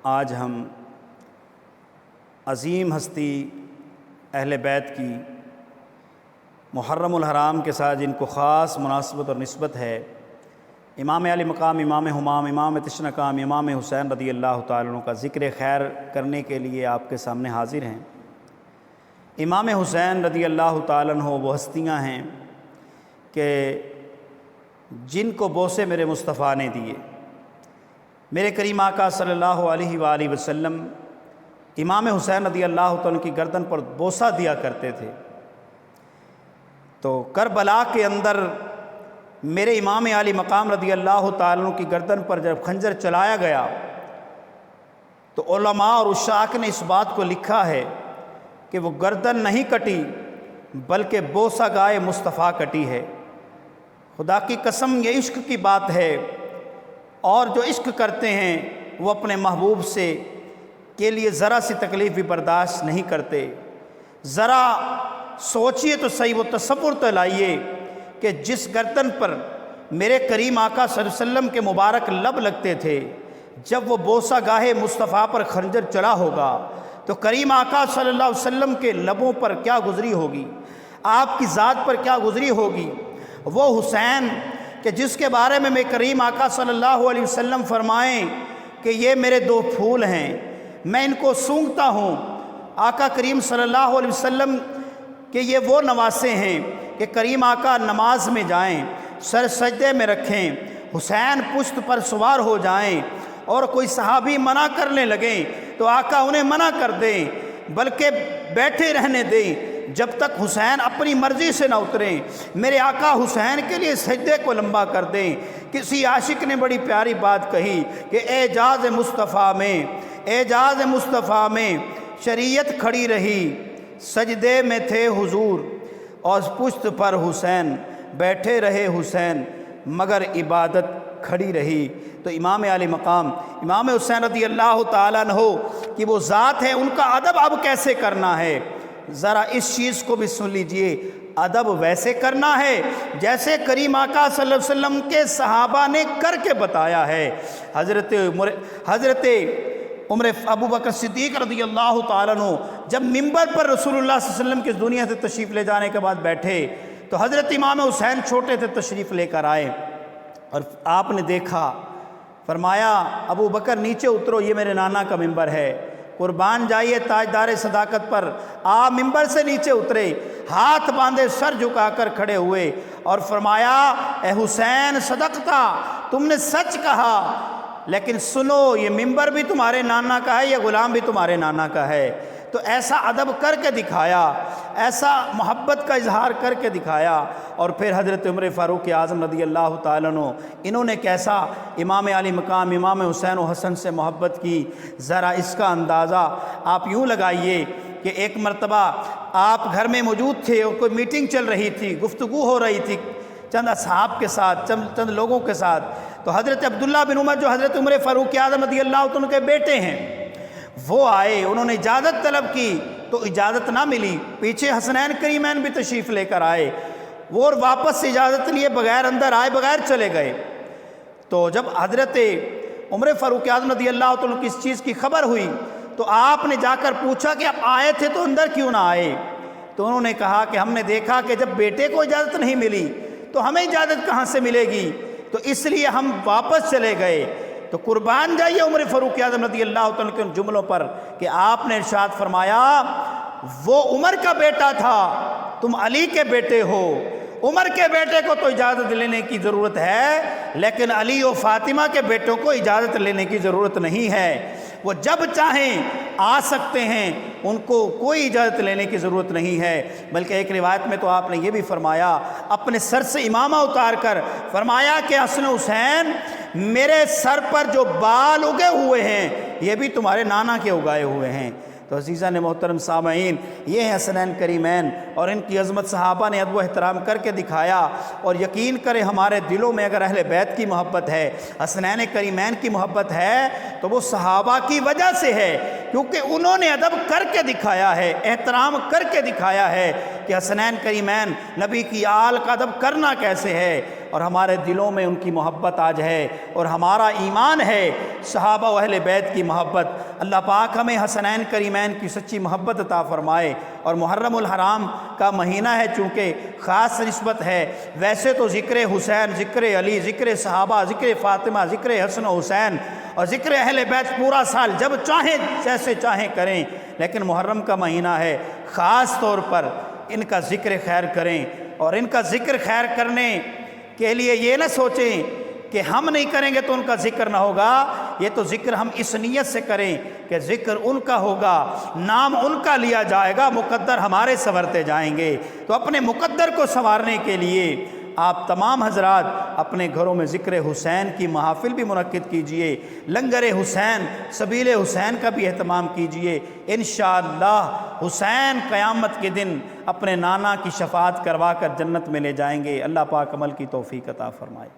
آج ہم عظیم ہستی اہل بیت کی محرم الحرام کے ساتھ جن کو خاص مناسبت اور نسبت ہے، امام علی مقام، امام ہمام، امام تشنکام، امام حسین رضی اللہ تعالیٰ عنہ کا ذکر خیر کرنے کے لیے آپ کے سامنے حاضر ہیں۔ امام حسین رضی اللہ تعالیٰ عنہ وہ ہستیاں ہیں کہ جن کو بوسے میرے مصطفیٰ نے دیے۔ میرے کریم آقا صلی اللہ علیہ وآلہ وسلم امام حسین رضی اللہ تعالیٰ عنہ کی گردن پر بوسہ دیا کرتے تھے۔ تو کربلا کے اندر میرے امام علی مقام رضی اللہ تعالیٰ عنہ کی گردن پر جب خنجر چلایا گیا تو علماء اور عشاق نے اس بات کو لکھا ہے کہ وہ گردن نہیں کٹی بلکہ بوسہ گائے مصطفیٰ کٹی ہے۔ خدا کی قسم یہ عشق کی بات ہے، اور جو عشق کرتے ہیں وہ اپنے محبوب سے کے لیے ذرا سی تکلیف بھی برداشت نہیں کرتے۔ ذرا سوچئے تو صحیح، وہ تصور تو لائیے کہ جس گردن پر میرے کریم آقا صلی اللہ علیہ وسلم کے مبارک لب لگتے تھے، جب وہ بوسہ گاہے مصطفیٰ پر خنجر چلا ہوگا تو کریم آقا صلی اللہ علیہ وسلم کے لبوں پر کیا گزری ہوگی، آپ کی ذات پر کیا گزری ہوگی۔ وہ حسین کہ جس کے بارے میں کریم آقا صلی اللہ علیہ وسلم فرمائیں کہ یہ میرے دو پھول ہیں، میں ان کو سونگھتا ہوں۔ آقا کریم صلی اللہ علیہ وسلم کہ یہ وہ نواسے ہیں کہ کریم آقا نماز میں جائیں، سر سجدے میں رکھیں، حسین پشت پر سوار ہو جائیں اور کوئی صحابی منع کرنے لگیں تو آقا انہیں منع کر دیں، بلکہ بیٹھے رہنے دیں جب تک حسین اپنی مرضی سے نہ اتریں۔ میرے آقا حسین کے لیے سجدے کو لمبا کر دیں۔ کسی عاشق نے بڑی پیاری بات کہی کہ اعجاز مصطفیٰ میں شریعت کھڑی رہی، سجدے میں تھے حضور اور پشت پر حسین، بیٹھے رہے حسین مگر عبادت کھڑی رہی۔ تو امام علی مقام امام حسین رضی اللہ تعالیٰ عنہ کہ وہ ذات ہے، ان کا ادب اب کیسے کرنا ہے، ذرا اس چیز کو بھی سن لیجئے۔ ادب ویسے کرنا ہے جیسے کریم آقا صلی اللہ علیہ وسلم کے صحابہ نے کر کے بتایا ہے۔ حضرت عمر ابو بکر صدیق رضی اللہ تعالیٰ عنہ جب ممبر پر رسول اللہ صلی اللہ علیہ وسلم کی دنیا سے تشریف لے جانے کے بعد بیٹھے تو حضرت امام حسین چھوٹے تھے، تشریف لے کر آئے اور آپ نے دیکھا، فرمایا ابو بکر نیچے اترو، یہ میرے نانا کا ممبر ہے، قربان جائیے تاجدار صداقت پر۔ آپ ممبر سے نیچے اترے، ہاتھ باندھے سر جھکا کر کھڑے ہوئے اور فرمایا اے حسین صدقتا، تم نے سچ کہا، لیکن سنو یہ ممبر بھی تمہارے نانا کا ہے، یہ غلام بھی تمہارے نانا کا ہے۔ تو ایسا ادب کر کے دکھایا، ایسا محبت کا اظہار کر کے دکھایا۔ اور پھر حضرت عمر فاروق اعظم رضی اللہ تعالیٰ عنہ انہوں نے کیسا امام علی مقام امام حسین و حسن سے محبت کی، ذرا اس کا اندازہ آپ یوں لگائیے کہ ایک مرتبہ آپ گھر میں موجود تھے اور کوئی میٹنگ چل رہی تھی، گفتگو ہو رہی تھی چند اصحاب کے ساتھ، چند لوگوں کے ساتھ، تو حضرت عبداللہ بن عمر جو حضرت عمر فاروق اعظم رضی اللہ عنہ کے بیٹے ہیں وہ آئے، انہوں نے اجازت طلب کی تو اجازت نہ ملی، پیچھے حسنین کریمین بھی تشریف لے کر آئے، وہ اور واپس سے اجازت لیے بغیر اندر آئے، بغیر چلے گئے۔ تو جب حضرت عمر فاروق اعظم رضی اللہ عنہ کی اس چیز کی خبر ہوئی تو آپ نے جا کر پوچھا کہ آپ آئے تھے تو اندر کیوں نہ آئے؟ تو انہوں نے کہا کہ ہم نے دیکھا کہ جب بیٹے کو اجازت نہیں ملی تو ہمیں اجازت کہاں سے ملے گی، تو اس لیے ہم واپس چلے گئے۔ تو قربان جائیے عمر فاروق اعظم رضی اللہ عنہ کے ان جملوں پر کہ آپ نے ارشاد فرمایا وہ عمر کا بیٹا تھا، تم علی کے بیٹے ہو، عمر کے بیٹے کو تو اجازت لینے کی ضرورت ہے لیکن علی و فاطمہ کے بیٹوں کو اجازت لینے کی ضرورت نہیں ہے، وہ جب چاہیں آ سکتے ہیں، ان کو کوئی اجازت لینے کی ضرورت نہیں ہے۔ بلکہ ایک روایت میں تو آپ نے یہ بھی فرمایا، اپنے سر سے امامہ اتار کر فرمایا کہ حسن حسین میرے سر پر جو بال اگے ہوئے ہیں یہ بھی تمہارے نانا کے اگائے ہوئے ہیں۔ تو عزیزان محترم سامعین، یہ ہیں حسنین کریمین اور ان کی عظمت صحابہ نے ادب و احترام کر کے دکھایا۔ اور یقین کریں ہمارے دلوں میں اگر اہل بیت کی محبت ہے، حسنین کریمین کی محبت ہے تو وہ صحابہ کی وجہ سے ہے، کیونکہ انہوں نے ادب کر کے دکھایا ہے، احترام کر کے دکھایا ہے کہ حسنین کریمین نبی کی آل کا ادب کرنا کیسے ہے۔ اور ہمارے دلوں میں ان کی محبت آج ہے اور ہمارا ایمان ہے صحابہ و اہل بیت کی محبت۔ اللہ پاک ہمیں حسنین کریمین کی سچی محبت عطا فرمائے۔ اور محرم الحرام کا مہینہ ہے، چونکہ خاص نسبت ہے، ویسے تو ذکر حسین، ذکر علی، ذکر صحابہ، ذکر فاطمہ، ذکر حسن و حسین اور ذکر اہل بیت پورا سال جب چاہیں جیسے چاہیں کریں، لیکن محرم کا مہینہ ہے، خاص طور پر ان کا ذکر خیر کریں۔ اور ان کا ذکر خیر کرنے کے لیے یہ نہ سوچیں کہ ہم نہیں کریں گے تو ان کا ذکر نہ ہوگا، یہ تو ذکر ہم اس نیت سے کریں کہ ذکر ان کا ہوگا، نام ان کا لیا جائے گا، مقدر ہمارے سنورتے جائیں گے۔ تو اپنے مقدر کو سنوارنے کے لیے آپ تمام حضرات اپنے گھروں میں ذکر حسین کی محافل بھی منعقد کیجئے، لنگر حسین، سبیل حسین کا بھی اہتمام کیجئے۔ انشاءاللہ حسین قیامت کے دن اپنے نانا کی شفاعت کروا کر جنت میں لے جائیں گے۔ اللہ پاک عمل کی توفیق عطا فرمائے۔